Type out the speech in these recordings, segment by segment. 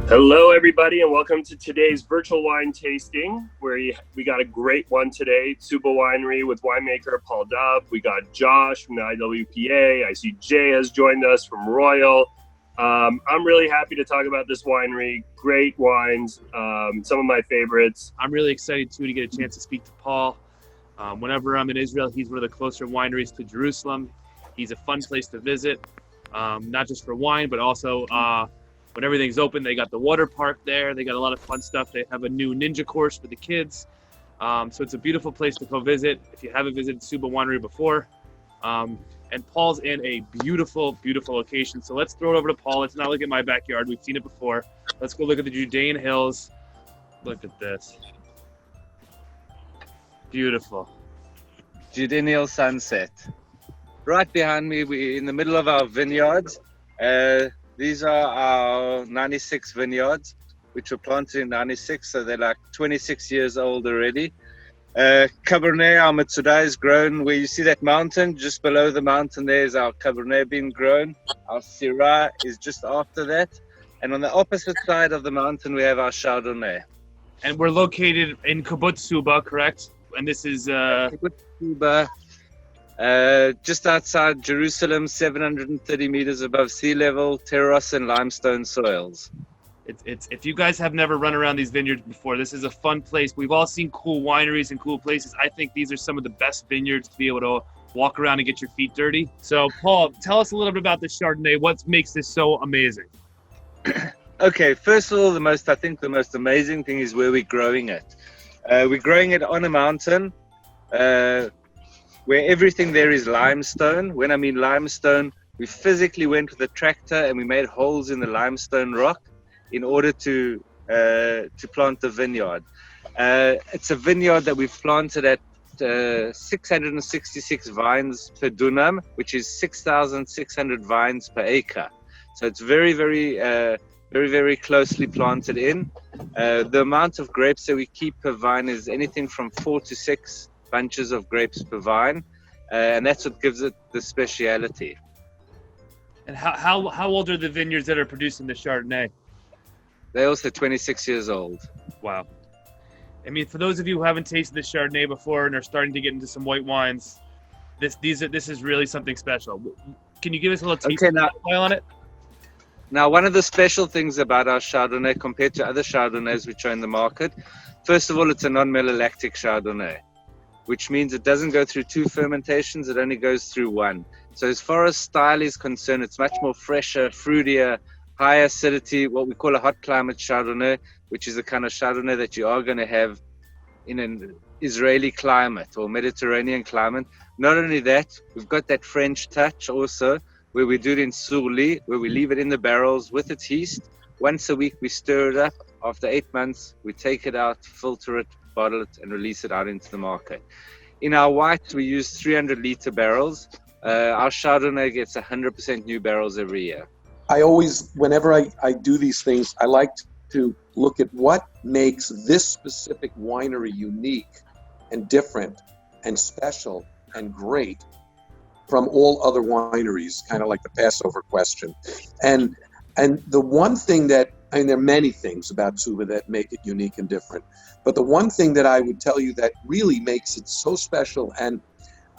Hello, everybody, and welcome to today's virtual wine tasting, where we got a great one today. Tzuba Winery with winemaker Paul Dove. We got Josh from the IWPA. I see Jay has joined us from Royal. I'm really happy to talk about this winery. Great wines, some of my favorites. I'm really excited, too, to get a chance to speak to Paul. Whenever I'm in Israel, he's one of the closer wineries to Jerusalem. He's a fun place to visit, not just for wine, but also when everything's open. They got the water park there. They got a lot of fun stuff. They have a new ninja course for the kids. So it's a beautiful place to go visit if you haven't visited Tzuba Winery before. And Paul's in a beautiful, beautiful location. So let's throw it over to Paul. Let's not look at my backyard. We've seen it before. Let's go look at the Judean Hills. Look at this. Beautiful. Judean Hills sunset. Right behind me, we're in the middle of our vineyards. These are our 96 vineyards, which were planted in 96, so they're like 26 years old already. Cabernet, our Matsuda, is grown where you see that mountain. Just below the mountain there is our Cabernet being grown. Our Syrah is just after that. And on the opposite side of the mountain, we have our Chardonnay. And we're located in Kibbutz Tzuba, correct? And this is... Kibbutz Tzuba, just outside Jerusalem, 730 meters above sea level, terrace and limestone soils. It's if you guys have never run around these vineyards before, this is a fun place. We've all seen cool wineries and cool places. I think these are some of the best vineyards to be able to walk around and get your feet dirty. So, Paul, tell us a little bit about the Chardonnay. What makes this so amazing? Okay, first of all, the most amazing thing is where we're growing it. We're growing it on a mountain where everything there is limestone. When I mean limestone, we physically went with a tractor and we made holes in the limestone rock in order to plant the vineyard. It's a vineyard that we've planted at 666 vines per dunam, which is 6,600 vines per acre. So it's very, very closely planted in. The amount of grapes that we keep per vine is anything from 4 to 6 bunches of grapes per vine, and that's what gives it the speciality. And how old are the vineyards that are producing the Chardonnay? They're also 26 years old. Wow. I mean, for those of you who haven't tasted the Chardonnay before and are starting to get into some white wines, this is really something special. Can you give us a little taste profile on it? Now, one of the special things about our Chardonnay compared to other Chardonnays which are in the market, first of all, it's a non-malolactic Chardonnay, which means it doesn't go through 2 fermentations, it only goes through 1. So as far as style is concerned, it's much more fresher, fruitier, high acidity, what we call a hot climate Chardonnay, which is the kind of Chardonnay that you are going to have in an Israeli climate or Mediterranean climate. Not only that, we've got that French touch also, where we do it in surli, where we leave it in the barrels with its yeast. Once a week, we stir it up. After 8 months, we take it out, filter it, bottle it, and release it out into the market. In our whites, we use 300-liter barrels. Our Chardonnay gets 100% new barrels every year. I always, whenever I do these things, I like to look at what makes this specific winery unique and different and special and great from all other wineries, kind of like the Passover question. And the one thing that, I mean, there are many things about Tzuba that make it unique and different, but the one thing that I would tell you that really makes it so special, and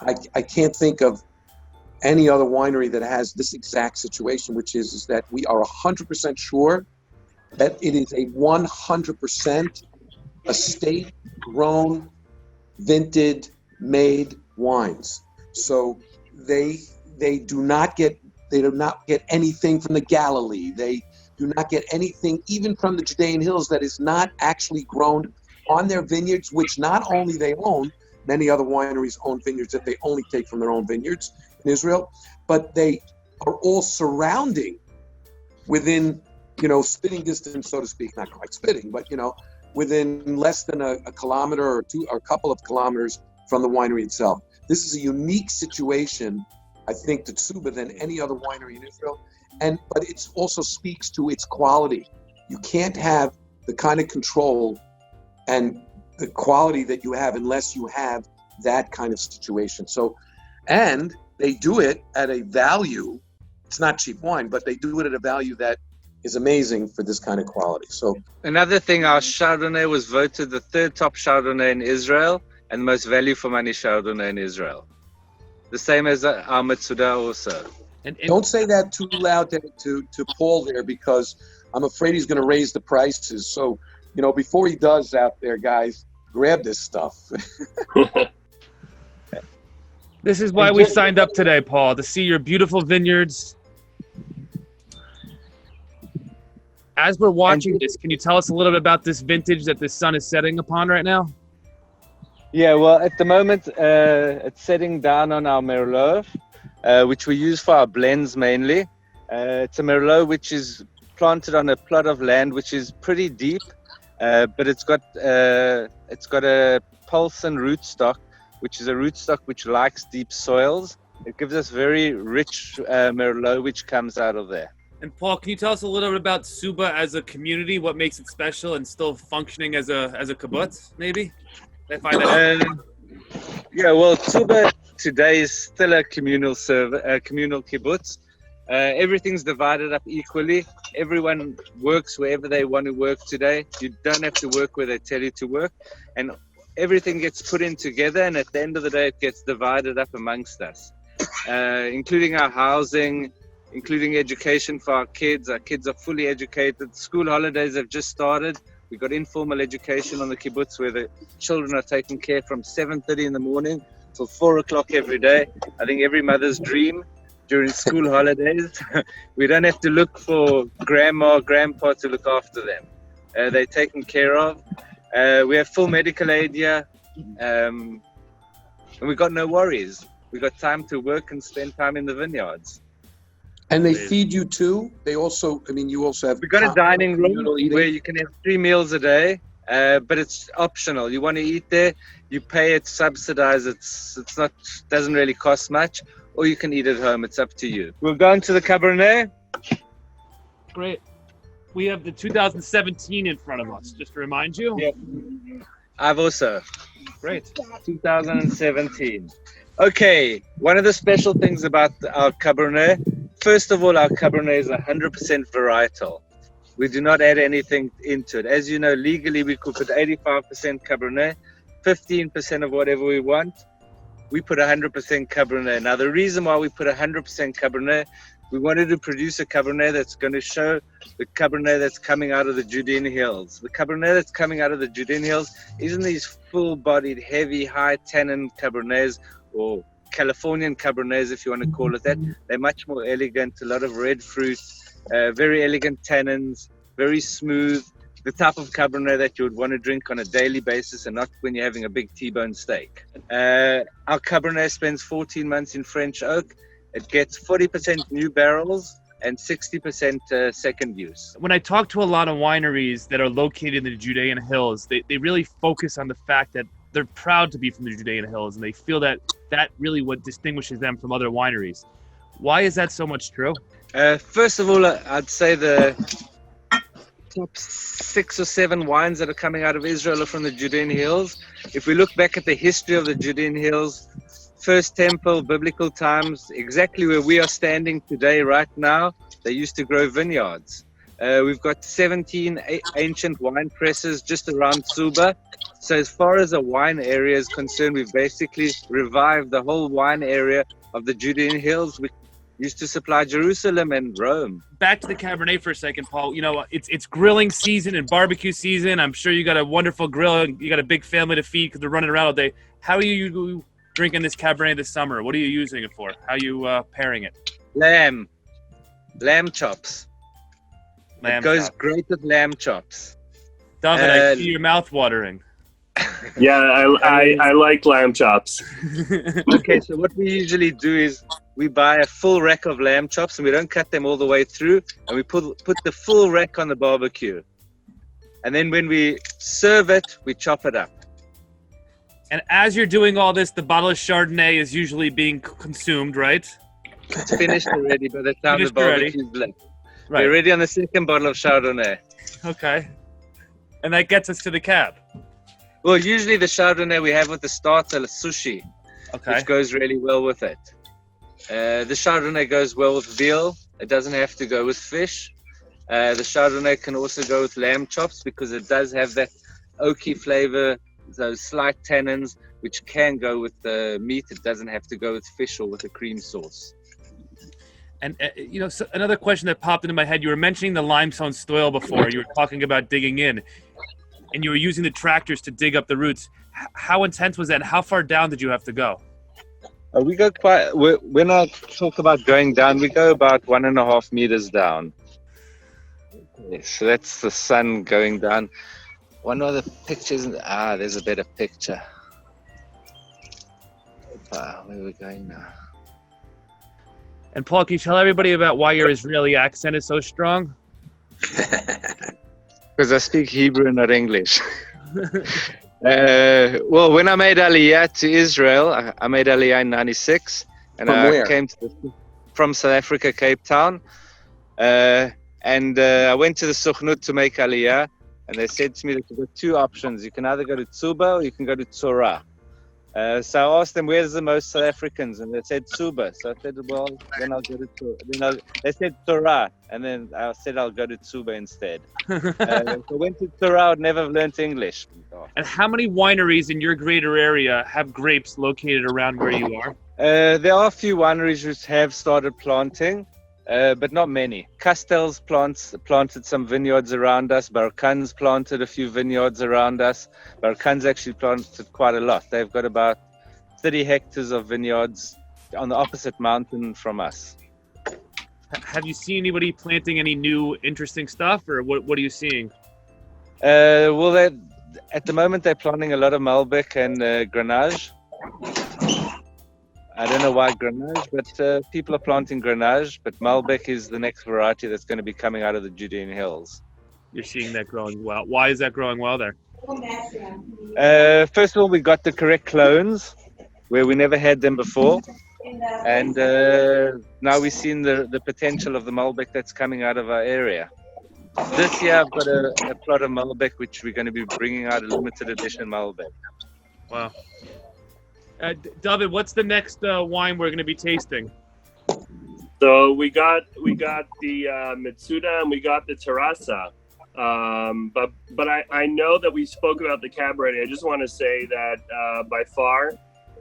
I can't think of any other winery that has this exact situation, which is that we are 100% sure that it is a 100% estate-grown, vintage, made wines. So they do not get anything from the Galilee. They do not get anything even from the Judean Hills that is not actually grown on their vineyards, which not only they own, many other wineries own vineyards that they only take from their own vineyards in Israel, but they are all surrounding within, spitting distance, so to speak, not quite spitting, but, within less than a kilometer or two, or a couple of kilometers from the winery itself. This is a unique situation, I think, to Tzuba than any other winery in Israel. But it also speaks to its quality. You can't have the kind of control and the quality that you have unless you have that kind of situation. So, and they do it at a value. It's not cheap wine, but they do it at a value that is amazing for this kind of quality. So another thing, our Chardonnay was voted the 3rd top Chardonnay in Israel and the most value for money Chardonnay in Israel. The same as our Matsuda also. And don't say that too loud to Paul there, because I'm afraid he's going to raise the prices. So, before he does out there, guys, grab this stuff. this is why we signed up today, Paul, to see your beautiful vineyards. As we're watching this, can you tell us a little bit about this vintage that the sun is setting upon right now? Yeah, well, at the moment, it's setting down on our Merlot, which we use for our blends mainly. It's a Merlot which is planted on a plot of land which is pretty deep, but it's got a Paulson rootstock, which is a rootstock which likes deep soils. It gives us very rich Merlot which comes out of there. And Paul, can you tell us a little bit about Tzuba as a community? What makes it special and still functioning as a kibbutz, maybe? I find that yeah, well, Tzuba today is still a communal kibbutz. Everything's divided up equally. Everyone works wherever they want to work today. You don't have to work where they tell you to work. And everything gets put in together, and at the end of the day, it gets divided up amongst us, including our housing, including education for our kids. Our kids are fully educated. School holidays have just started. We've got informal education on the kibbutz where the children are taken care from 7:30 in the morning till 4 o'clock every day. I think every mother's dream during school holidays. We don't have to look for grandma, grandpa to look after them. They're taken care of. We have full medical aid here. And we've got no worries. We've got time to work and spend time in the vineyards. And they feed you too? They also, you also have... We've got a dining room where you can have 3 meals a day, but it's optional. You want to eat there, you pay it, subsidize it. It's not, doesn't really cost much, or you can eat at home. It's up to you. We'll go into the Cabernet. Great. We have the 2017 in front of us, just to remind you. Yeah. I've also. Great. 2017. Okay, one of the special things about our Cabernet, first of all, our Cabernet is 100% varietal. We do not add anything into it. As you know, legally, we could put 85% Cabernet, 15% of whatever we want. We put 100% Cabernet. Now, the reason why we put 100% Cabernet, we wanted to produce a Cabernet that's going to show the Cabernet that's coming out of the Judean Hills. The Cabernet that's coming out of the Judean Hills isn't these full-bodied, heavy, high-tannin Cabernets, or Californian Cabernets, if you want to call it that. They're much more elegant, a lot of red fruit, very elegant tannins, very smooth, the type of Cabernet that you would want to drink on a daily basis and not when you're having a big T-bone steak. Our Cabernet spends 14 months in French oak. It gets 40% new barrels and 60% second use. When I talk to a lot of wineries that are located in the Judean Hills, they really focus on the fact that they're proud to be from the Judean Hills, and they feel that really what distinguishes them from other wineries. Why is that so much true? First of all, I'd say the top 6 or 7 wines that are coming out of Israel are from the Judean Hills. If we look back at the history of the Judean Hills, First Temple, biblical times, exactly where we are standing today, right now, they used to grow vineyards. We've got 17 ancient wine presses just around Tzuba. So as far as the wine area is concerned, we've basically revived the whole wine area of the Judean Hills. We used to supply Jerusalem and Rome. Back to the Cabernet for a second, Paul. It's grilling season and barbecue season. I'm sure you got a wonderful grill. You got a big family to feed because they're running around all day. How are you drinking this Cabernet this summer? What are you using it for? How are you pairing it? Lamb chops. It goes great with lamb chops. David, I see your mouth watering. Yeah, I like lamb chops. Okay, so what we usually do is we buy a full rack of lamb chops, and we don't cut them all the way through, and we put the full rack on the barbecue. And then when we serve it, we chop it up. And as you're doing all this, the bottle of Chardonnay is usually being consumed, right? It's finished already by the time the barbecue's left. Right. We're ready on the second bottle of Chardonnay. Okay. And that gets us to the cab. Well, usually the Chardonnay we have with the starter, sushi, which goes really well with it. The Chardonnay goes well with veal. It doesn't have to go with fish. The Chardonnay can also go with lamb chops because it does have that oaky flavor, those slight tannins, which can go with the meat. It doesn't have to go with fish or with a cream sauce. And so another question that popped into my head, you were mentioning the limestone soil before. You were talking about digging in, and you were using the tractors to dig up the roots. How intense was that, and how far down did you have to go? We go quite, when I talk about going down, we go about 1.5 meters down. Okay, so that's the sun going down. One of the pictures, there's a better picture. Where are we going now? And Paul, can you tell everybody about why your Israeli accent is so strong? Because I speak Hebrew and not English. Well, when I made Aliyah to Israel, I made Aliyah in 96. And From where? Came from South Africa, Cape Town. I went to the Sukhnut to make Aliyah. And they said to me that you've got two options. You can either go to Tzuba or you can go to Torah. So I asked them, where's the most South Africans? And they said Tzuba. So I said, well, then I'll go to Torah. They said Torah. And then I said, I'll go to Tzuba instead. If I went to Torah, I'd never have learned English. And how many wineries in your greater area have grapes located around where you are? There are a few wineries which have started planting, but not many. Castell's planted some vineyards around us. Barkan's planted a few vineyards around us. Barkan's actually planted quite a lot. They've got about 30 hectares of vineyards on the opposite mountain from us. Have you seen anybody planting any new interesting stuff, or what are you seeing? Well, at the moment they're planting a lot of Malbec and Grenache. I don't know why Grenache, but people are planting Grenache. But Malbec is the next variety that's going to be coming out of the Judean Hills. You're seeing that growing well. Why is that growing well there? First of all, we got the correct clones where we never had them before. And now we've seen the potential of the Malbec that's coming out of our area. This year I've got a plot of Malbec which we're going to be bringing out, a limited edition Malbec. Wow. David, what's the next wine we're going to be tasting? So we got the Mitsuda and we got the Terrassa. But I know that we spoke about the cab already. I just want to say that by far,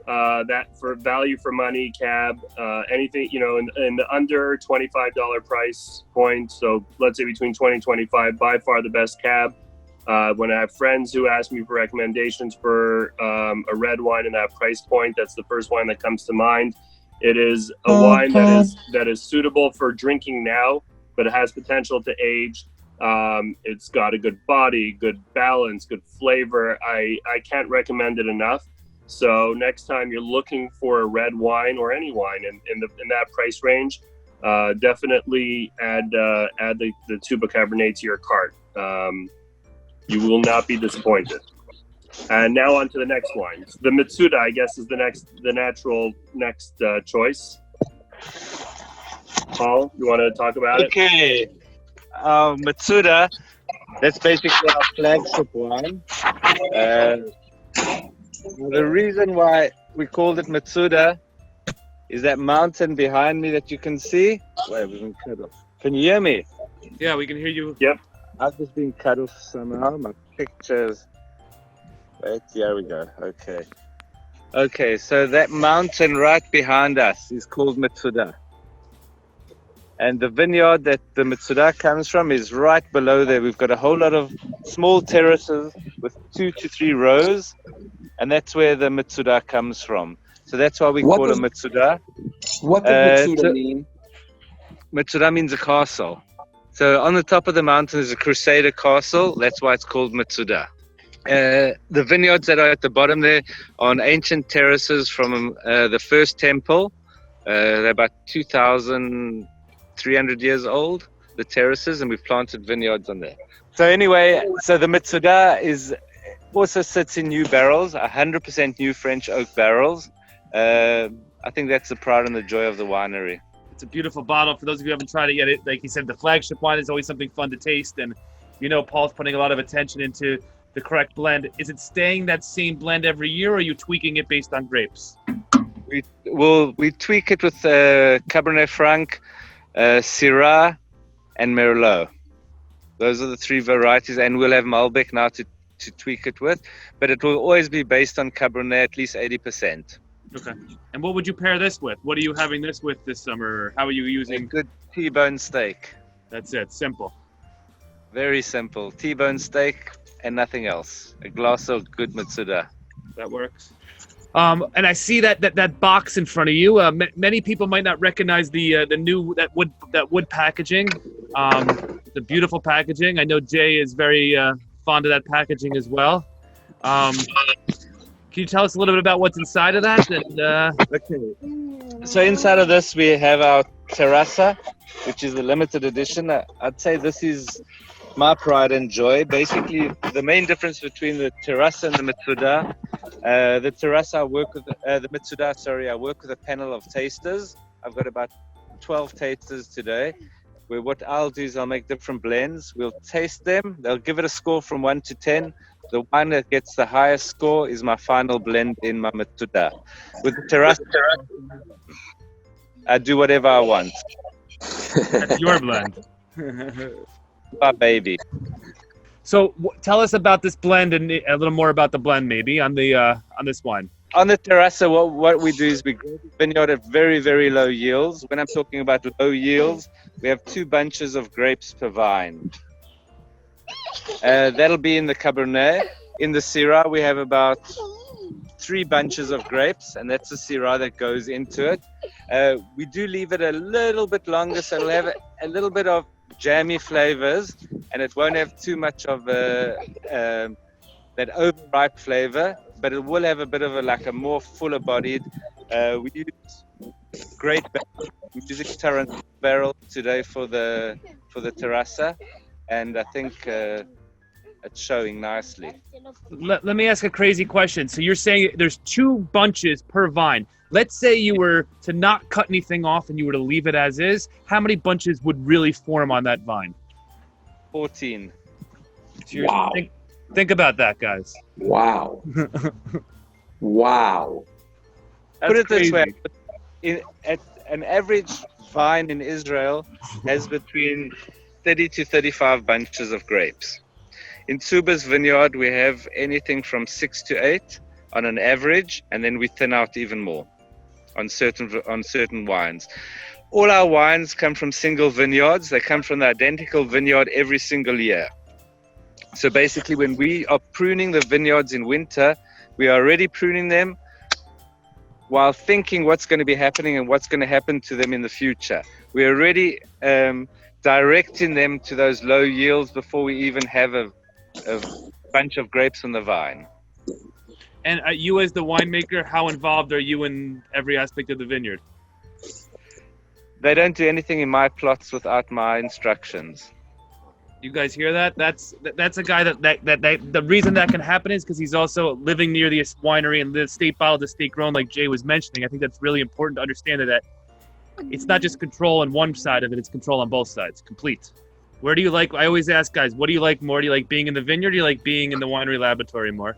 that for value for money cab, anything, in the under $25 price point. So let's say between 20 and 25, by far the best cab. When I have friends who ask me for recommendations for a red wine in that price point, that's the first wine that comes to mind. It is a wine that is suitable for drinking now, but it has potential to age. It's got a good body, good balance, good flavor. I can't recommend it enough. So next time you're looking for a red wine or any wine in that price range, definitely add the Tzuba Cabernet to your cart. You will not be disappointed. And now on to the next wine. The Mitsuda, I guess, is the natural next choice. Paul, you want to talk about it? Okay. Mitsuda, that's basically our flagship wine. The reason why we called it Mitsuda is that mountain behind me that you can see. Wait, we've been cut off. Can you hear me? Yeah, we can hear you. Yep. I've just been cut off somehow. My pictures. Wait, here we go. Okay, so that mountain right behind us is called Mitsuda. And the vineyard that the Mitsuda comes from is right below there. We've got a whole lot of small terraces with 2 to 3 rows. And that's where the Mitsuda comes from. So that's why we call it Mitsuda. What does Mitsuda mean? Mitsuda means a castle. So on the top of the mountain is a Crusader castle. That's why it's called Mitsuda. The vineyards that are at the bottom there are on ancient terraces from the first temple. They're about 2,300 years old, the terraces, and we've planted vineyards on there. So anyway, the Mitsuda also sits in new barrels, 100% new French oak barrels. I think that's the pride and the joy of the winery. It's a beautiful bottle. For those of you who haven't tried it yet, like you said, the flagship wine is always something fun to taste. And Paul's putting a lot of attention into the correct blend. Is it staying that same blend every year, or are you tweaking it based on grapes? We tweak it with Cabernet Franc, Syrah, and Merlot. Those are the three varieties, and we'll have Malbec now to tweak it with, but it will always be based on Cabernet, at least 80%. Okay. And what would you pair this with? What are you having this with this summer? How are you A using? good T-bone steak. That's it. Simple. Very simple. T-bone steak and nothing else. A glass of good Mitsuda. That works. And I see that box in front of you. Many people might not recognize the new wood packaging. The beautiful packaging. I know Jay is very fond of that packaging as well. Can you tell us a little bit about what's inside of that? And, Okay. So inside of this we have our Terrassa, which is the limited edition. I'd say this is my pride and joy. Basically, the main difference between the Terrassa and the Mitsuda, the Terrassa I work with, the Mitsuda, sorry, I work with a panel of tasters. I've got about 12 tasters today, where what I'll do is I'll make different blends. We'll taste them. They'll give it a score from 1 to 10. The one that gets the highest score is my final blend in my Mitsuda. With the Terrassa, I do whatever I want. that's your blend. My baby. So tell us about this blend and a little more about the blend, maybe on this wine. On the Terrassa, what we do is we grow the vineyard at very, very low yields. When I'm talking about low yields, we have 2 bunches of grapes per vine. That'll be in the Cabernet. In the Syrah, we have about 3 bunches of grapes, and that's the Syrah that goes into it. We do leave it a little bit longer, so it'll have a little bit of jammy flavors, and it won't have too much of that overripe flavor, but it will have a bit of a more fuller bodied. We use great barrels. I'm using Tarrant barrel today for the Terrassa, and I think it's showing nicely. Let me ask a crazy question. So you're saying there's 2 bunches per vine. Let's say you were to not cut anything off and you were to leave it as is. How many bunches would really form on that vine? 14. Wow. Think about that, guys. Wow. Wow. Put it this way, crazy. at an average vine in Israel has between 30 to 35 bunches of grapes. In Tzuba's vineyard, we have anything from 6 to 8 on an average, and then we thin out even more on certain wines. All our wines come from single vineyards. They come from the identical vineyard every single year. So basically, when we are pruning the vineyards in winter, we are already pruning them while thinking what's going to be happening and what's going to happen to them in the future. We're already directing them to those low yields before we even have a bunch of grapes on the vine. And you as the winemaker, how involved are you in every aspect of the vineyard? They don't do anything in my plots without my instructions. You guys hear that? That's a guy that the reason that can happen is because he's also living near the winery and the estate bottled, estate grown, like Jay was mentioning. I think that's really important to understand that it's not just control on one side of it; it's control on both sides, complete. Where do you like? I always ask guys, what do you like more? Do you like being in the vineyard? Or do you like being in the winery laboratory more?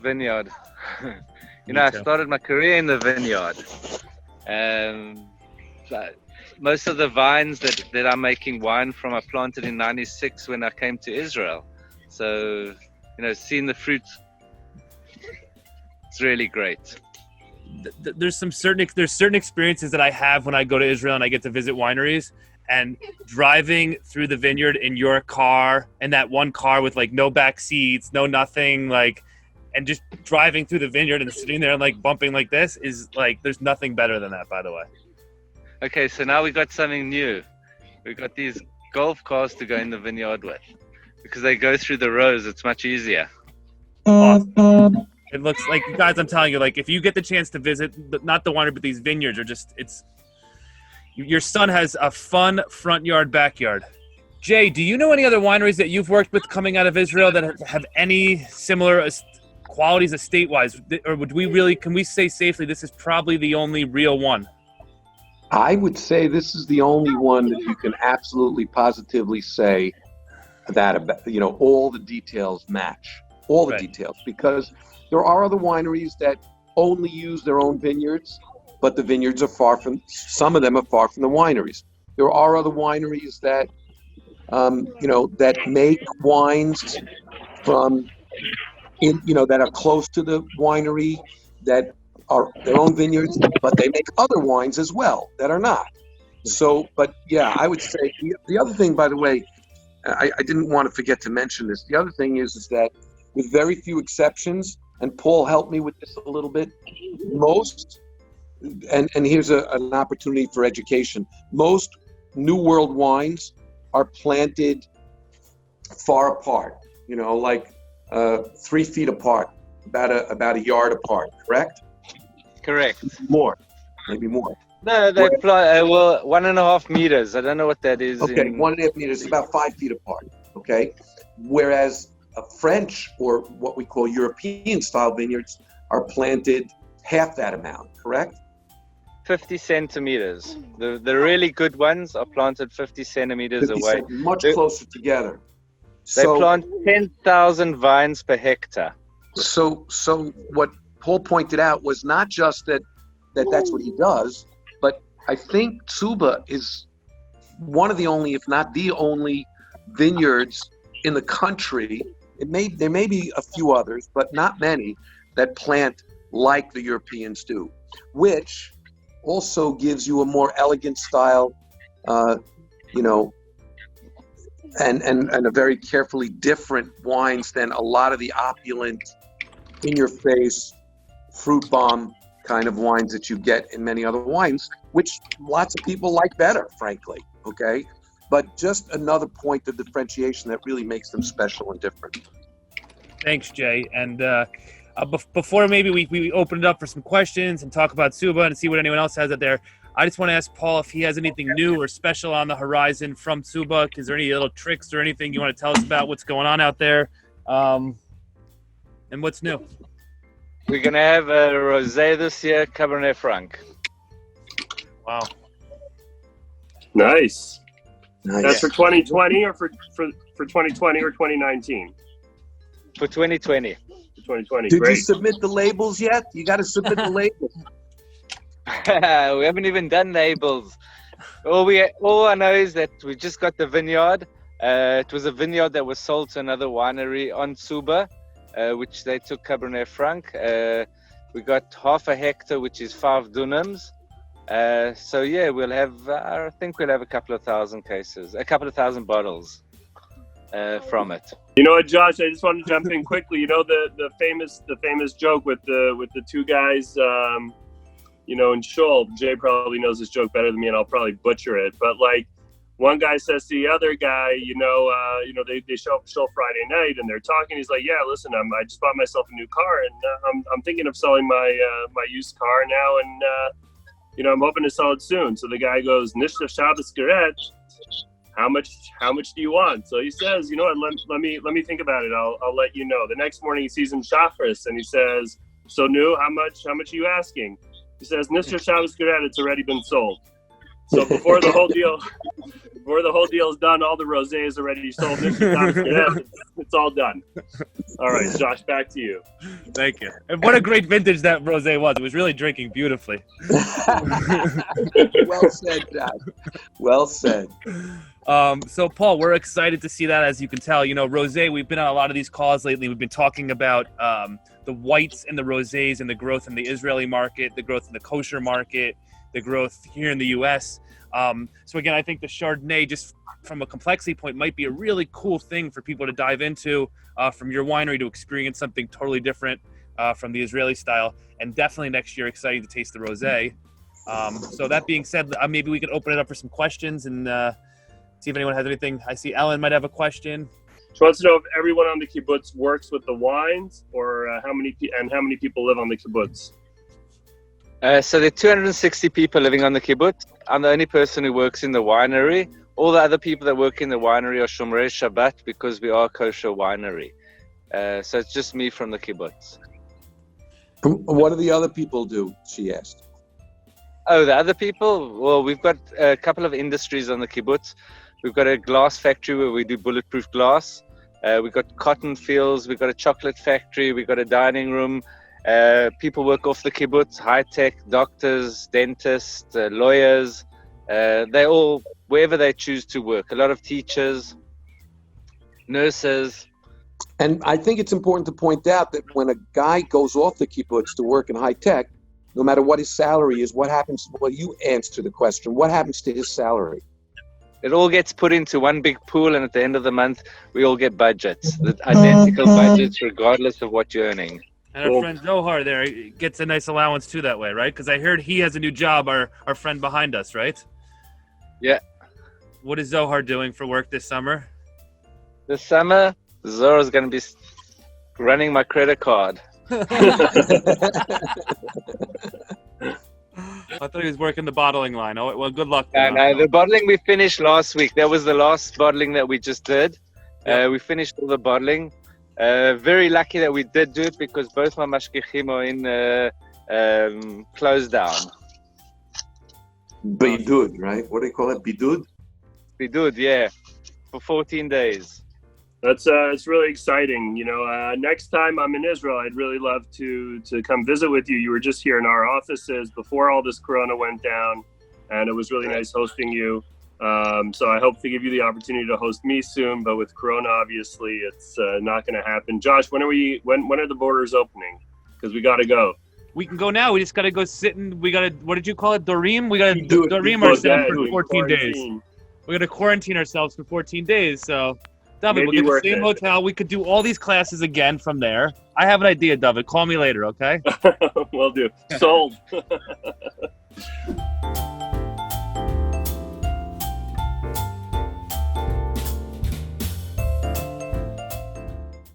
Vineyard. I started my career in the vineyard. Most of the vines that I'm making wine from I planted in '96 when I came to Israel. So, seeing the fruit, it's really great. There's certain experiences that I have when I go to Israel and I get to visit wineries, and driving through the vineyard in your car, and that one car with no back seats, no nothing, and just driving through the vineyard and sitting there and bumping like this is there's nothing better than that, by the way. Okay, so now we got something new. We've got these golf cars to go in the vineyard with, because they go through the rows. It's much easier. Awesome. It looks like, guys, I'm telling you, if you get the chance to visit, not the winery, but these vineyards are your son has a fun front yard, backyard. Jay, do you know any other wineries that you've worked with coming out of Israel that have any similar qualities estate-wise? Or can we say safely this is probably the only real one? I would say this is the only one that you can absolutely positively say that about, all the details match, all the details, because there are other wineries that only use their own vineyards, but the vineyards are some of them are far from the wineries. There are other wineries that that make wines from, that are close to the winery, that are their own vineyards, but they make other wines as well that are not. So, but yeah, I would say the other thing, by the way, I didn't want to forget to mention this. The other thing is that with very few exceptions, and Paul helped me with this a little bit, most, and here's an opportunity for education, most New World wines are planted far apart, like 3 feet apart, about a yard apart, correct? Correct. Maybe more. No, they fly 1.5 meters. I don't know what that is. Okay, 1.5 meters is about 5 feet apart. Okay, whereas a French or what we call European style vineyards are planted half that amount. Correct? 50 centimeters. The really good ones are planted 50 centimeters away. Much closer together. They plant 10,000 vines per hectare. So what Paul pointed out was not just that's what he does, but I think Tzuba is one of the only, if not the only, vineyards in the country. There may be a few others, but not many, that plant like the Europeans do, which also gives you a more elegant style, and a very carefully different wines than a lot of the opulent, in-your-face, fruit bomb kind of wines that you get in many other wines, which lots of people like better, frankly, okay? But just another point of differentiation that really makes them special and different. Thanks, Jay. And before maybe we open it up for some questions and talk about Tzuba and see what anyone else has out there, I just want to ask Paul if he has anything new or special on the horizon from Tzuba. Is there any little tricks or anything you want to tell us about what's going on out there, and what's new? We're going to have a rosé this year, Cabernet Franc. Wow. Nice. That's for 2020 or for 2020 or 2019? For 2020. For 2020, Did great. you submit the labels yet? You got to submit the labels. We haven't even done labels. All I know is that we just got the vineyard. It was a vineyard that was sold to another winery on Tzuba, which they took Cabernet Franc. We got half a hectare, which is 5 dunams. So yeah, we'll have, I think we'll have a couple of thousand bottles from it. You know what, Josh? I just want to jump in quickly. The famous joke with the two guys, in Shul. Jay probably knows this joke better than me, and I'll probably butcher it. But like, one guy says to the other guy, they show up Shul Friday night, and they're talking. He's like, "Yeah, listen, I just bought myself a new car, and I'm thinking of selling my used car now, and I'm hoping to sell it soon." So the guy goes, "Nishta Shabbos Geret. How much do you want?" So he says, "You know what? Let me think about it. I'll let you know." The next morning he sees him Shachris, and he says, "So new? How much are you asking?" He says, "Nishta Shabbos Geret. It's already been sold." So before the whole deal is done, all the rosé is already sold. It's all done. All right, Josh, back to you. Thank you. And what a great vintage that rosé was. It was really drinking beautifully. Well said, Josh. Well said. So Paul, we're excited to see that. As you can tell, rosé, we've been on a lot of these calls lately. We've been talking about the whites and the rosés and the growth in the Israeli market, the growth in the kosher market, the growth here in the U.S. So again, I think the Chardonnay, just from a complexity point, might be a really cool thing for people to dive into, from your winery to experience something totally different from the Israeli style. And definitely next year, exciting to taste the rosé. So that being said, maybe we could open it up for some questions and see if anyone has anything. I see Ellen might have a question. She wants to know if everyone on the kibbutz works with the wines, or how many people live on the kibbutz. So there are 260 people living on the kibbutz. I'm the only person who works in the winery. All the other people that work in the winery are Shomrei Shabbat because we are a kosher winery. So it's just me from the kibbutz. What do the other people do? She asked. Oh, the other people? Well, we've got a couple of industries on the kibbutz. We've got a glass factory where we do bulletproof glass. We've got cotton fields. We've got a chocolate factory. We've got a dining room. People work off the kibbutz, high-tech, doctors, dentists, lawyers. They all wherever they choose to work. A lot of teachers, nurses. And I think it's important to point out that when a guy goes off the kibbutz to work in high tech, no matter what his salary is, what happens? Well, you answer the question. What happens to his salary? It all gets put into one big pool, and at the end of the month, we all get budgets, the identical budgets, regardless of what you're earning. And our friend Zohar there gets a nice allowance too that way, right? Because I heard he has a new job, our friend behind us, right? Yeah. What is Zohar doing for work this summer? This summer, Zohar's going to be running my credit card. I thought he was working the bottling line. Oh, well, good luck. No, the bottling we finished last week. That was the last bottling that we just did. We finished all the bottling. Very lucky that we did do it because both my mashgichim are in closed down. Bidud, right? What do they call it? Bidud? Bidud, yeah. For 14 days. That's it's really exciting. You know, next time I'm in Israel, I'd really love to come visit with you. You were just here in our offices before all this Corona went down, and it was really nice hosting you. So I hope to give you the opportunity to host me soon, but with Corona, obviously, it's not going to happen. Josh, when are the borders opening? Because we got to go. We can go now. We just got to go sit and we got to, what did you call it? Dorim? We got to Dorim ourselves for 14 days. We got to quarantine ourselves for 14 days. So, David, we'll get the same hotel. We could do all these classes again from there. I have an idea, David. Call me later, okay? Will do. Sold.